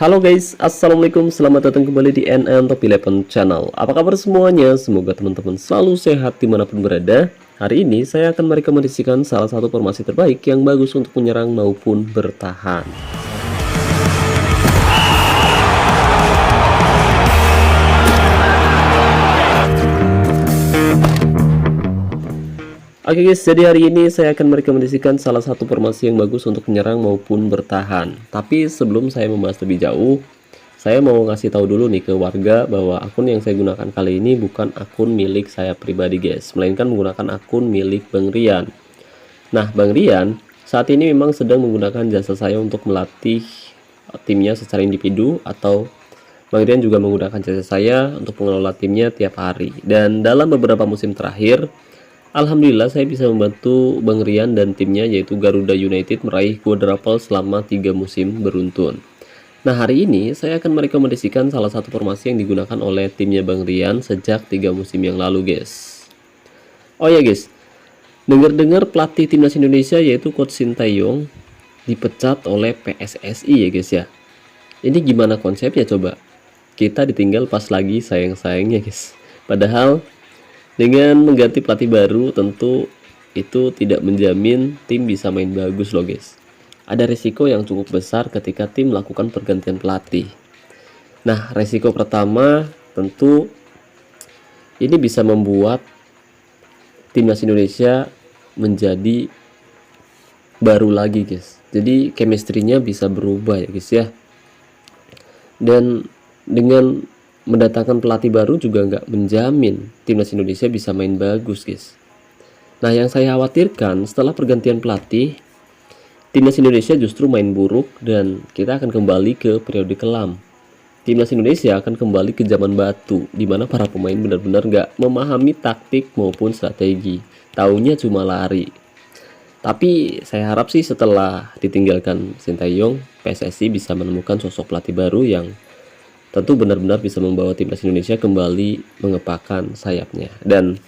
Halo guys, assalamualaikum, selamat datang kembali di NN Top 11 Channel. Apa kabar semuanya? Semoga teman-teman selalu sehat dimanapun berada. Hari ini saya akan merekomendasikan salah satu formasi terbaik yang bagus untuk menyerang maupun bertahan. Oke guys, jadi hari ini saya akan merekomendasikan salah satu formasi yang bagus untuk menyerang maupun bertahan. Tapi sebelum saya membahas lebih jauh, saya mau ngasih tahu dulu nih ke warga bahwa akun yang saya gunakan kali ini bukan akun milik saya pribadi guys, melainkan menggunakan akun milik Bang Rian. Nah, Bang Rian saat ini memang sedang menggunakan jasa saya untuk melatih timnya secara individu, atau Bang Rian juga menggunakan jasa saya untuk mengelola timnya tiap hari. Dan dalam beberapa musim terakhir, alhamdulillah saya bisa membantu Bang Rian dan timnya yaitu Garuda United meraih quadruple selama 3 musim beruntun. Nah, hari ini saya akan merekomendasikan salah satu formasi yang digunakan oleh timnya Bang Rian sejak 3 musim yang lalu guys. Oh ya guys, dengar-dengar pelatih timnas Indonesia yaitu Coach Sintayong dipecat oleh PSSI ya guys ya. Ini gimana konsepnya coba? Kita ditinggal pas lagi sayang-sayangnya guys. Padahal dengan mengganti pelatih baru tentu itu tidak menjamin tim bisa main bagus loh guys. Ada risiko yang cukup besar ketika tim melakukan pergantian pelatih. Nah, risiko pertama tentu ini bisa membuat timnas Indonesia menjadi baru lagi guys. Jadi chemistry-nya bisa berubah ya guys ya. Dan dengan mendatangkan pelatih baru juga nggak menjamin timnas Indonesia bisa main bagus guys. Nah, yang saya khawatirkan setelah pergantian pelatih, timnas Indonesia justru main buruk dan kita akan kembali ke periode kelam. Timnas Indonesia akan kembali ke zaman batu, di mana para pemain benar-benar nggak memahami taktik maupun strategi, taunya cuma lari. Tapi saya harap sih setelah ditinggalkan Sintayong, PSSI bisa menemukan sosok pelatih baru yang tentu benar-benar bisa membawa timnas Indonesia kembali mengepakkan sayapnya. Dan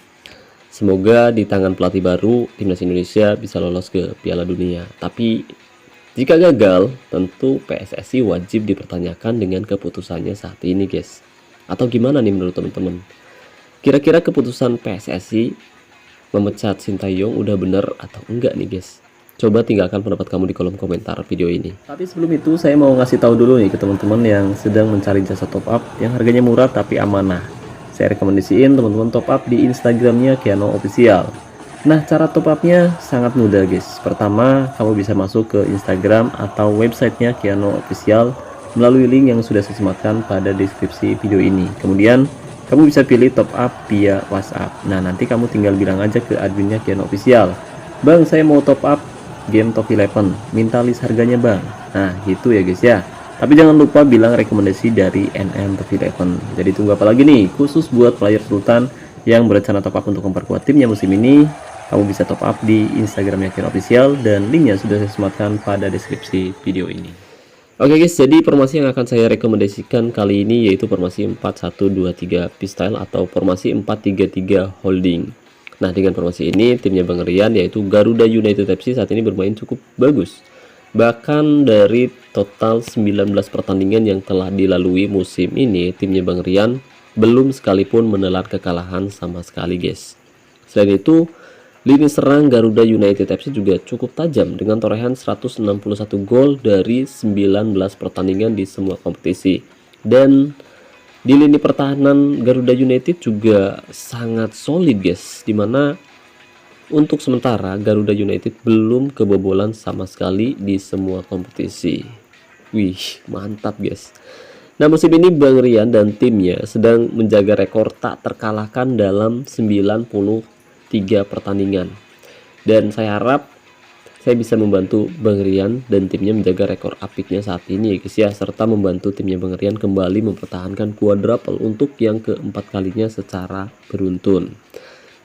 semoga di tangan pelatih baru timnas Indonesia bisa lolos ke Piala Dunia. Tapi jika gagal, tentu PSSI wajib dipertanyakan dengan keputusannya saat ini guys. Atau gimana nih menurut teman-teman? Kira-kira keputusan PSSI memecat Sintayong udah bener atau enggak nih guys? Coba tinggalkan pendapat kamu di kolom komentar video ini. Tapi sebelum itu saya mau ngasih tahu dulu nih ke teman-teman yang sedang mencari jasa top up yang harganya murah tapi amanah. Saya rekomendasiin teman-teman top up di Instagramnya Kiano Official. Nah, cara top upnya sangat mudah guys. Pertama, kamu bisa masuk ke Instagram atau websitenya Kiano Official melalui link yang sudah saya sematkan pada deskripsi video ini. Kemudian kamu bisa pilih top up via WhatsApp. Nah, nanti kamu tinggal bilang aja ke adminnya Kiano Official, "Bang, saya mau top up game Top 11, minta list harganya bang." Nah, gitu ya guys ya. Tapi jangan lupa bilang rekomendasi dari NN Top 11. Jadi tunggu apa lagi nih? Khusus buat player Sultan yang berencana top up untuk memperkuat timnya musim ini, kamu bisa top up di Instagramnya Kiano Official dan linknya sudah saya sematkan pada deskripsi video ini. Oke guys, jadi formasi yang akan saya rekomendasikan kali ini yaitu formasi 4-1-2-3 pistyle atau formasi 4-3-3 holding. Nah, dengan formasi ini timnya Bang Rian yaitu Garuda United FC saat ini bermain cukup bagus. Bahkan dari total 19 pertandingan yang telah dilalui musim ini, timnya Bang Rian belum sekalipun menelan kekalahan sama sekali guys. Selain itu, lini serang Garuda United FC juga cukup tajam dengan torehan 161 gol dari 19 pertandingan di semua kompetisi. Dan di lini pertahanan Garuda United juga sangat solid guys, dimana untuk sementara Garuda United belum kebobolan sama sekali di semua kompetisi. Wih, mantap guys. Nah, musim ini Bang Rian dan timnya sedang menjaga rekor tak terkalahkan dalam 93 pertandingan. Dan saya harap saya bisa membantu Bang Rian dan timnya menjaga rekor apiknya saat ini ya guys ya, serta membantu timnya Bang Rian kembali mempertahankan quadruple untuk yang keempat kalinya secara beruntun.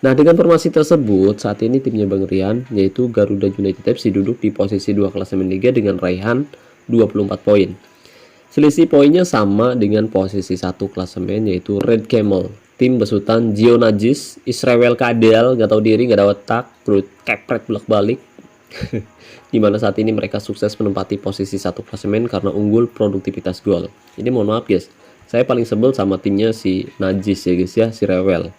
Nah, dengan formasi tersebut saat ini timnya Bang Rian yaitu Garuda United FC duduk di posisi 2 klasemen liga dengan raihan 24 poin. Selisih poinnya sama dengan posisi 1 klasemen yaitu Red Camel, tim besutan Gio Najis, Israel Kadel, nggak tahu diri, nggak ada otak, perut kepret bolak-balik. Dimana saat ini mereka sukses menempati posisi satu klasemen karena unggul produktivitas gol. Ini mohon maaf guys, saya paling sebel sama timnya si Najis ya guys ya, si Rewel.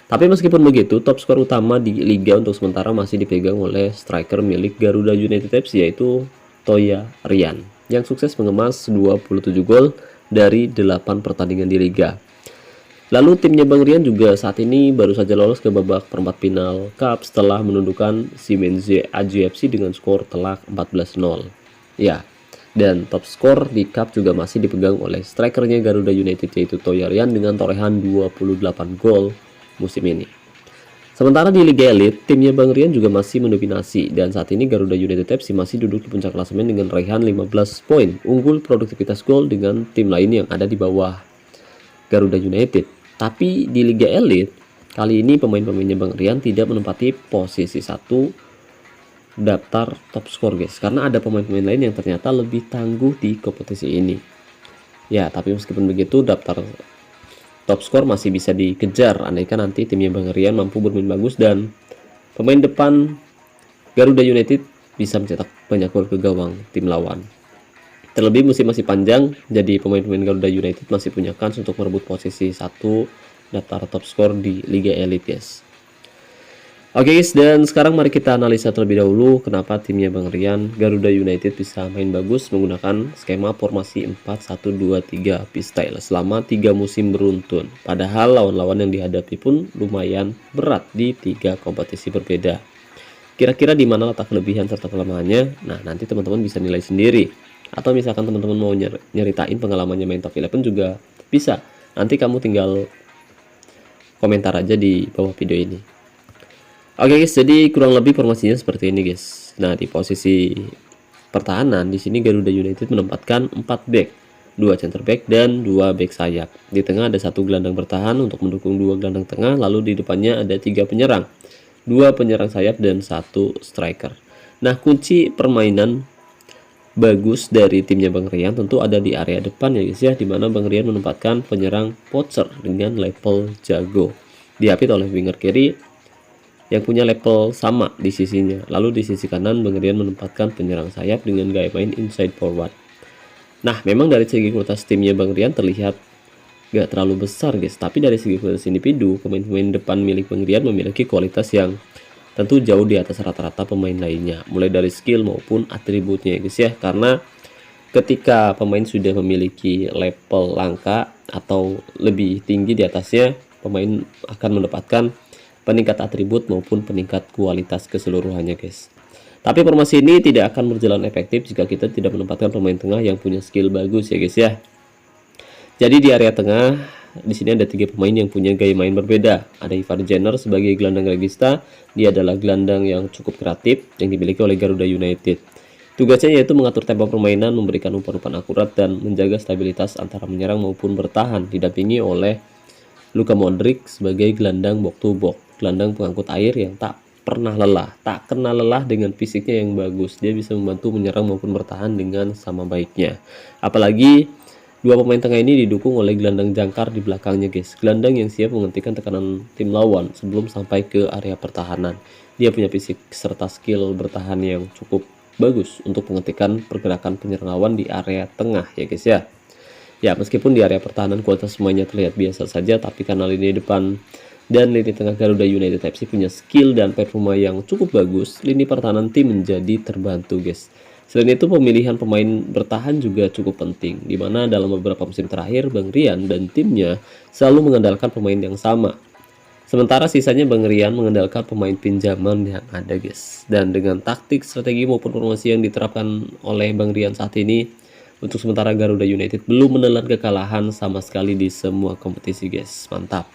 Tapi meskipun begitu, top skor utama di liga untuk sementara masih dipegang oleh striker milik Garuda United FC, yaitu Toya Rian, yang sukses mengemas 27 gol dari 8 pertandingan di liga. Lalu timnya Bang Rian juga saat ini baru saja lolos ke babak perempat final Cup setelah menundukkan Simenze AGFC dengan skor telak 14-0. Ya, dan top skor di Cup juga masih dipegang oleh strikernya Garuda United, yaitu Toya Rian dengan torehan 28 gol musim ini. Sementara di Liga Elite, timnya Bang Rian juga masih mendominasi, dan saat ini Garuda United FC masih duduk di puncak klasemen dengan raihan 15 poin, unggul produktivitas gol dengan tim lain yang ada di bawah Garuda United. Tapi di Liga Elite kali ini pemain-pemainnya Bang Rian tidak menempati posisi satu daftar top skor guys, karena ada pemain-pemain lain yang ternyata lebih tangguh di kompetisi ini. Ya, tapi meskipun begitu daftar top skor masih bisa dikejar andaikan nanti timnya Bang Rian mampu bermain bagus dan pemain depan Garuda United bisa mencetak banyak gol ke gawang tim lawan. Terlebih musim masih panjang, jadi pemain-pemain Garuda United masih punya kans untuk merebut posisi satu daftar top skor di Liga Elite guys. Oke guys, dan sekarang mari kita analisa terlebih dahulu kenapa timnya Bang Rian Garuda United bisa main bagus menggunakan skema formasi 4-1-2-3 P-Style selama 3 musim beruntun. Padahal lawan-lawan yang dihadapi pun lumayan berat di 3 kompetisi berbeda. Kira-kira di mana letak kelebihan serta kelemahannya? Nah, nanti teman-teman bisa nilai sendiri. Atau misalkan teman-teman mau nyeritain pengalamannya main top 11 juga bisa. Nanti kamu tinggal komentar aja di bawah video ini. Oke guys, jadi kurang lebih formasinya seperti ini guys. Nah, di posisi pertahanan di sini Garuda United menempatkan 4 back, 2 center back dan 2 back sayap. Di tengah ada 1 gelandang bertahan untuk mendukung 2 gelandang tengah, lalu di depannya ada 3 penyerang, 2 penyerang sayap dan 1 striker. Nah, kunci permainan bagus dari timnya Bang Rian tentu ada di area depan ya guys ya, dimana Bang Rian menempatkan penyerang poacher dengan level jago, diapit oleh winger kiri yang punya level sama di sisinya. Lalu di sisi kanan Bang Rian menempatkan penyerang sayap dengan gaya main inside forward. Nah, memang dari segi kualitas timnya Bang Rian terlihat gak terlalu besar guys, tapi dari segi kualitas individu pemain-pemain depan milik Bang Rian memiliki kualitas yang tentu jauh di atas rata-rata pemain lainnya, mulai dari skill maupun atributnya guys ya. Karena ketika pemain sudah memiliki level langka atau lebih tinggi di atasnya, pemain akan mendapatkan peningkat atribut maupun peningkat kualitas keseluruhannya guys. Tapi formasi ini tidak akan berjalan efektif jika kita tidak menempatkan pemain tengah yang punya skill bagus ya guys ya. Jadi di area tengah di sini ada 3 pemain yang punya gaya main berbeda. Ada Ivar Jenner sebagai gelandang regista. Dia adalah gelandang yang cukup kreatif yang dimiliki oleh Garuda United. Tugasnya yaitu mengatur tempo permainan, memberikan umpan-umpan akurat dan menjaga stabilitas antara menyerang maupun bertahan, didampingi oleh Luka Modric sebagai gelandang box to box, gelandang pengangkut air yang tak pernah lelah, tak kenal lelah dengan fisiknya yang bagus. Dia bisa membantu menyerang maupun bertahan dengan sama baiknya. Apalagi 2 pemain tengah ini didukung oleh gelandang jangkar di belakangnya guys. Gelandang yang siap menghentikan tekanan tim lawan sebelum sampai ke area pertahanan. Dia punya fisik serta skill bertahan yang cukup bagus untuk menghentikan pergerakan penyerang lawan di area tengah ya guys ya. Ya, meskipun di area pertahanan kualitas semuanya terlihat biasa saja, tapi karena lini depan dan lini tengah Garuda United FC punya skill dan performa yang cukup bagus, lini pertahanan tim menjadi terbantu guys. Selain itu, pemilihan pemain bertahan juga cukup penting, di mana dalam beberapa musim terakhir Bang Rian dan timnya selalu mengandalkan pemain yang sama. Sementara sisanya Bang Rian mengandalkan pemain pinjaman yang ada guys. Dan dengan taktik, strategi maupun formasi yang diterapkan oleh Bang Rian saat ini, untuk sementara Garuda United belum menelan kekalahan sama sekali di semua kompetisi guys. Mantap.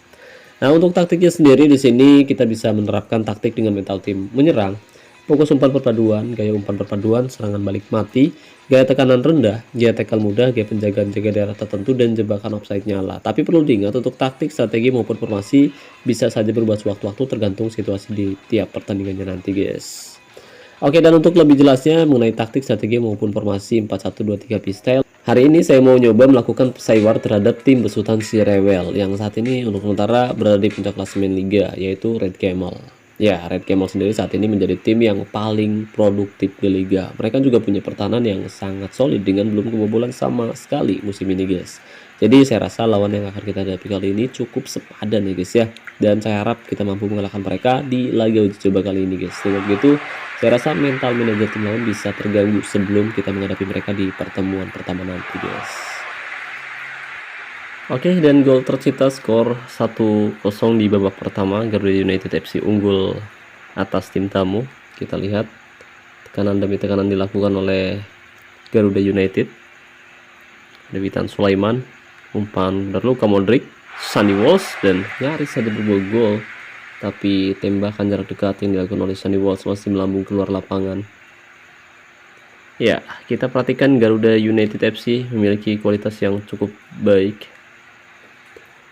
Nah, untuk taktiknya sendiri di sini kita bisa menerapkan taktik dengan mental tim menyerang, fokus umpan perpaduan, gaya umpan perpaduan, serangan balik mati, gaya tekanan rendah, gaya tackle mudah, gaya penjagaan jaga daerah tertentu, dan jebakan offside nyala. Tapi perlu diingat untuk taktik, strategi maupun formasi bisa saja berubah sewaktu-waktu tergantung situasi di tiap pertandingannya nanti guys. Oke, dan untuk lebih jelasnya mengenai taktik, strategi maupun formasi 4-1-2-3 P-Style, hari ini saya mau nyoba melakukan pesaiwar terhadap tim besutan si Rewel yang saat ini untuk sementara berada di puncak klasemen liga, yaitu Red Camel. Ya, Red Camel sendiri saat ini menjadi tim yang paling produktif di liga. Mereka juga punya pertahanan yang sangat solid dengan belum kebobolan sama sekali musim ini, guys. Jadi saya rasa lawan yang akan kita hadapi kali ini cukup sepadan ya, guys ya. Dan saya harap kita mampu mengalahkan mereka di laga uji coba kali ini, guys. Dengan begitu, saya rasa mental manajer tim lawan bisa terganggu sebelum kita menghadapi mereka di pertemuan pertama nanti, guys. Oke, dan gol tercipta skor 1-0 di babak pertama. Garuda United FC unggul atas tim tamu. Kita lihat tekanan demi tekanan dilakukan oleh Garuda United. Witan Sulaiman, umpan dari Luka Modric, Sandy Walsh, dan nyaris saja berbuah gol. Tapi tembakan jarak dekat yang dilakukan oleh Sandy Walsh masih melambung keluar lapangan. Ya, kita perhatikan Garuda United FC memiliki kualitas yang cukup baik.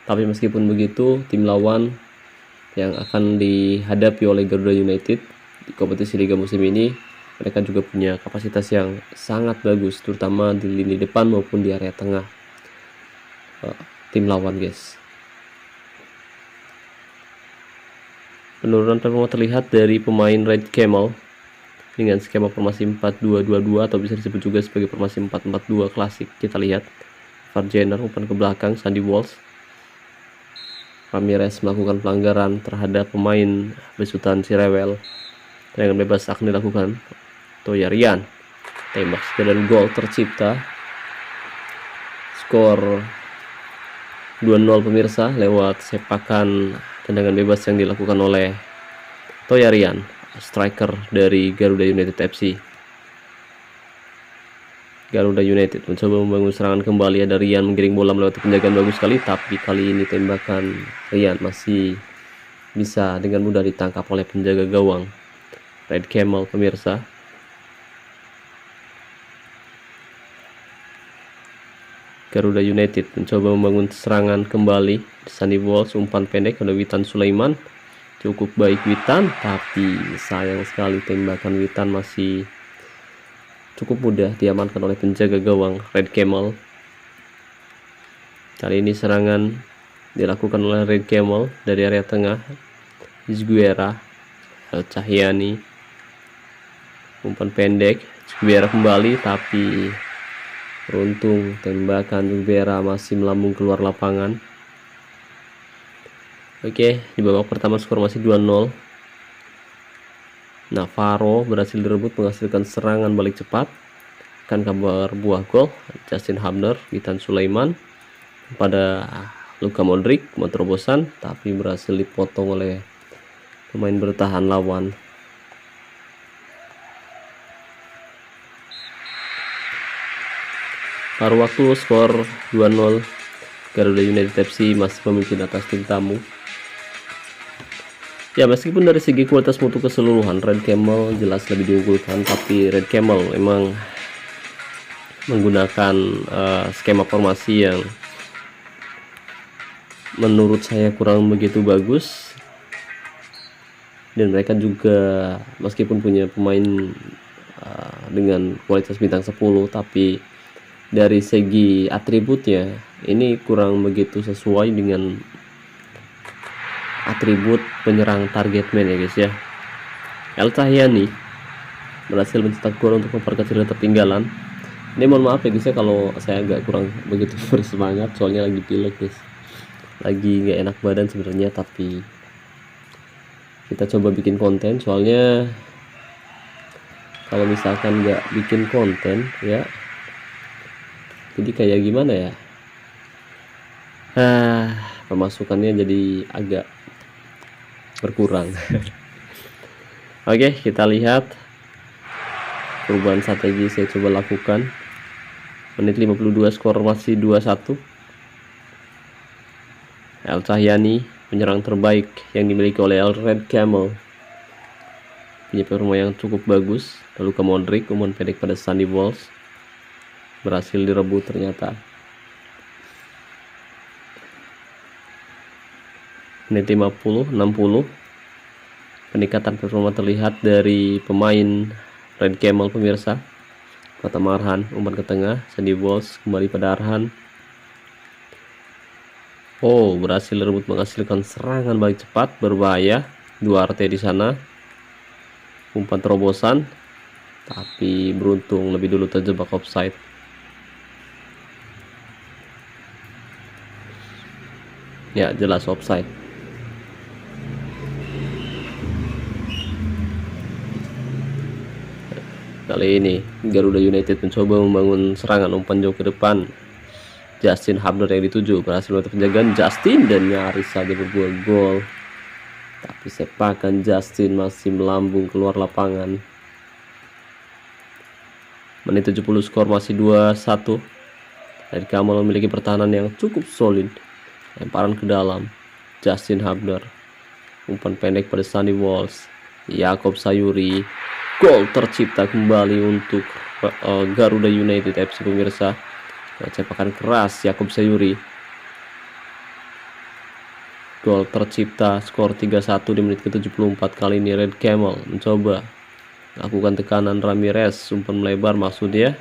Tapi meskipun begitu, tim lawan yang akan dihadapi oleh Garuda United di kompetisi Liga musim ini, mereka juga punya kapasitas yang sangat bagus, terutama di lini depan maupun di area tengah tim lawan, guys. Penurunan performa terlihat dari pemain Red Camel dengan skema formasi 4-2-2-2 atau bisa disebut juga sebagai formasi 4-4-2 klasik. Kita lihat Farjener umpan ke belakang, Sandy Walsh, Ramirez melakukan pelanggaran terhadap pemain besutan si Rewel. Dengan bebas akan dilakukan Toyarian, tembak dan gol tercipta. Skor 2-0 pemirsa lewat sepakan tendangan bebas yang dilakukan oleh Toyarian, striker dari Garuda United FC. Garuda United mencoba membangun serangan kembali. Ada Rian menggiring bola melewati penjagaan bagus sekali, tapi kali ini tembakan Rian masih bisa dengan mudah ditangkap oleh penjaga gawang Red Camel, pemirsa. Garuda United mencoba membangun serangan kembali. Sandy Walsh, umpan pendek oleh Witan Sulaiman, cukup baik Witan, tapi sayang sekali tembakan Witan masih cukup mudah diamankan oleh penjaga gawang Red Camel. Kali ini serangan dilakukan oleh Red Camel dari area tengah. Zguera, Cahyani, umpan pendek, Zguera kembali, tapi beruntung tembakan Zguera masih melambung keluar lapangan. Oke, di babak pertama skor masih 2-0. Navarro berhasil direbut menghasilkan serangan balik cepat. Kan kabar buah gol Justin Hubner, Witan Sulaiman pada Luka Modric terobosan, tapi berhasil dipotong oleh pemain bertahan lawan. Paruh waktu skor 2-0. Garuda United FC masih memimpin atas tim tamu. Ya, meskipun dari segi kualitas mutu keseluruhan Red Camel jelas lebih diunggulkan, tapi Red Camel memang menggunakan skema formasi yang menurut saya kurang begitu bagus. Dan mereka juga meskipun punya pemain dengan kualitas bintang 10, tapi dari segi atributnya ini kurang begitu sesuai dengan atribut penyerang target man ya, guys ya. El Cahyani berhasil mencetak gol untuk memperkecil ketertinggalan. Ini mohon maaf ya guys ya kalau saya agak kurang begitu bersemangat, soalnya lagi pilek guys, lagi nggak enak badan sebenarnya, tapi kita coba bikin konten. Soalnya kalau misalkan nggak bikin konten ya, jadi kayak gimana ya, pemasukannya jadi agak berkurang. Oke, kita lihat perubahan strategi saya coba lakukan. Menit 52 skor masih 2-1. El Cahyani, penyerang terbaik yang dimiliki oleh El Red Camel, punya performa yang cukup bagus. Lalu ke Modric, umpan pendek pada Sandy Walsh, berhasil direbut ternyata. Menit 50, 60. Peningkatan performa terlihat dari pemain Red Camel pemirsa. Pertama Arhan, umpan ke tengah, Sandy Walsh kembali pada Arhan. Oh, berhasil direbut menghasilkan serangan balik cepat berbahaya. Duarte di sana, umpan terobosan, tapi beruntung lebih dulu terjebak offside. Ya, jelas offside. Kali ini Garuda United mencoba membangun serangan umpan jauh ke depan. Justin Hubner yang dituju berhasil menutup penjagaan Justin dan nyaris saja berbuah gol. Tapi sepakan Justin masih melambung keluar lapangan. Menit 70 skor masih 2-1. Dan Kamal memiliki pertahanan yang cukup solid. Lemparan ke dalam. Justin Hubner. Umpan pendek pada Sunny Walsh. Yakob Sayuri. Gol tercipta kembali untuk Garuda United FC pemirsa. Cepakan keras Yakob Sayuri. Gol tercipta, skor 3-1 di menit ke-74. Kali ini Red Camel mencoba lakukan tekanan Ramirez, umpan melebar maksudnya.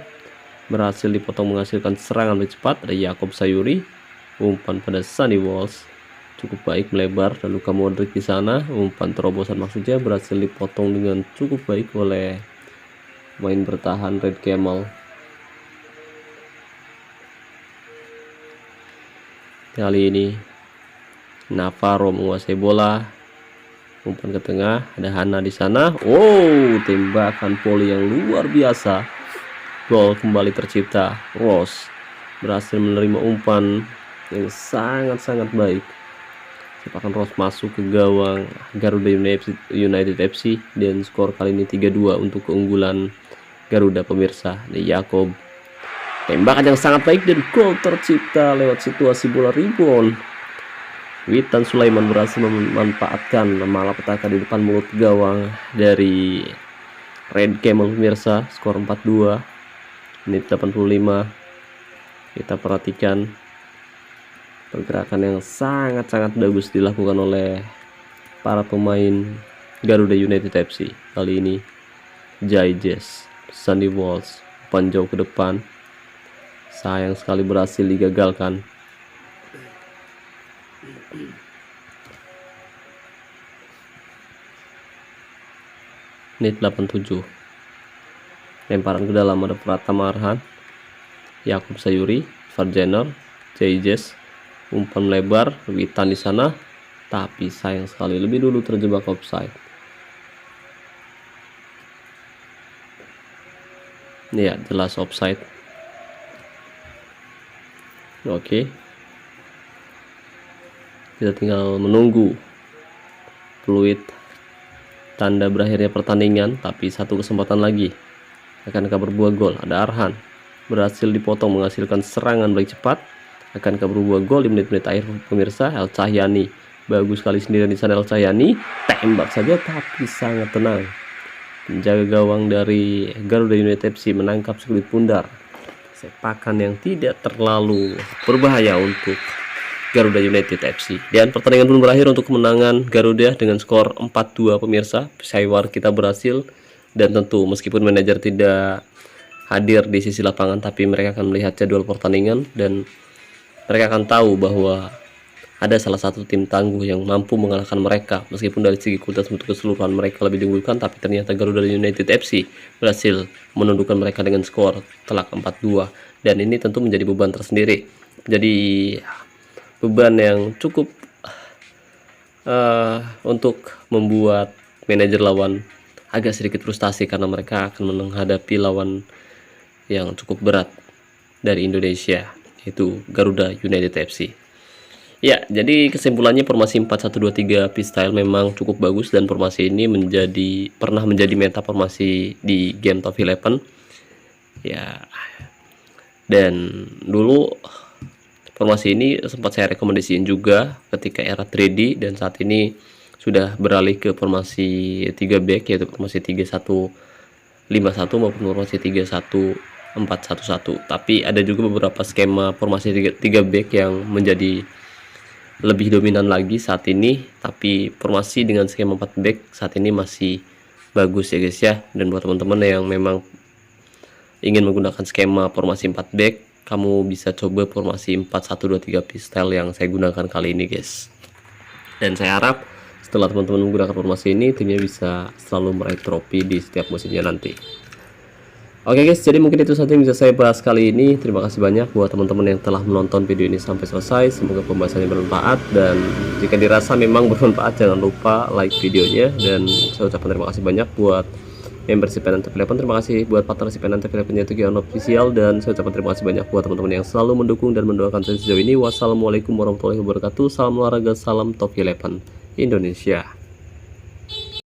Berhasil dipotong menghasilkan serangan lebih cepat dari Yakob Sayuri. Umpan pada Sunny Walsh cukup baik melebar, dan Luka Modric di sana, umpan terobosan maksudnya berhasil dipotong dengan cukup baik oleh main bertahan Red Camel. Kali ini Navarro menguasai bola, umpan ke tengah, ada Hana di sana. Oh, tembakan volley yang luar biasa. Gol kembali tercipta. Ross berhasil menerima umpan yang sangat-sangat baik. Sepakan Ross masuk ke gawang Garuda United FC, dan skor kali ini 3-2 untuk keunggulan Garuda pemirsa. Di Yakob, tembakan yang sangat baik dan gol tercipta lewat situasi bola rebound. Witan Sulaiman berhasil memanfaatkan malapetaka di depan mulut gawang dari Red Camel pemirsa. Skor 4-2. Menit 85. Kita perhatikan pergerakan yang sangat-sangat bagus dilakukan oleh para pemain Garuda United FC. Kali ini Jaijes, Sunny Walsh, umpan jauh ke depan, sayang sekali berhasil digagalkan. Menit 87. Lemparan ke dalam, ada Pratama Arhan, Yakob Sayuri, Farjener, Jaijes, umpan melebar, Witan di sana, tapi sayang sekali lebih dulu terjebak offside. Ya, jelas offside. Oke. Kita tinggal menunggu fluid tanda berakhirnya pertandingan, tapi satu kesempatan lagi akankah berbuah gol. Ada Arhan berhasil dipotong menghasilkan serangan balik cepat. Akankah berbuah gol di menit-menit akhir pemirsa? El Cahyani bagus sekali sendirian di sana. El Cahyani tembak saja tapi sangat tenang. Penjaga gawang dari Garuda United FC menangkap sekulit pundar. Sepakan yang tidak terlalu berbahaya untuk Garuda United FC. Dan pertandingan pun berakhir untuk kemenangan Garuda dengan skor 4-2 pemirsa. Saywar kita berhasil, dan tentu meskipun manajer tidak hadir di sisi lapangan, tapi mereka akan melihat jadwal pertandingan dan mereka akan tahu bahwa ada salah satu tim tangguh yang mampu mengalahkan mereka. Meskipun dari segi kualitas untuk keseluruhan mereka lebih diunggulkan, tapi ternyata Garuda United FC berhasil menundukkan mereka dengan skor telak 4-2. Dan ini tentu menjadi beban tersendiri. Jadi beban yang cukup untuk membuat manajer lawan agak sedikit frustasi, karena mereka akan menghadapi lawan yang cukup berat dari Indonesia, yaitu Garuda United FC. Ya, jadi kesimpulannya formasi 4-1-2-3 P-Style memang cukup bagus, dan formasi ini pernah menjadi meta formasi di game Top 11. Ya. Dan dulu formasi ini sempat saya rekomendasiin juga ketika era 3D, dan saat ini sudah beralih ke formasi 3 back, yaitu formasi 3-1-5-1 maupun formasi 3-1-4-1-1. Tapi ada juga beberapa skema formasi 3 back yang menjadi lebih dominan lagi saat ini, tapi formasi dengan skema 4 back saat ini masih bagus ya guys ya. Dan buat teman-teman yang memang ingin menggunakan skema formasi 4 back, kamu bisa coba formasi 4-1-2-3 P-Style yang saya gunakan kali ini guys. Dan saya harap setelah teman-teman menggunakan formasi ini, timnya bisa selalu meraih trofi di setiap musimnya nanti. Oke guys, jadi mungkin itu saja yang bisa saya bahas kali ini. Terima kasih banyak buat teman-teman yang telah menonton video ini sampai selesai. Semoga pembahasannya bermanfaat, dan jika dirasa memang bermanfaat, jangan lupa like videonya. Dan saya ucapkan terima kasih banyak buat membership Penantep 11. Terima kasih buat partnership Penantep 11 yaitu Gion Official, dan saya ucapkan terima kasih banyak buat teman-teman yang selalu mendukung dan mendoakan saya sejauh ini. Wassalamualaikum warahmatullahi wabarakatuh. Salam olahraga, salam Top 11 Indonesia.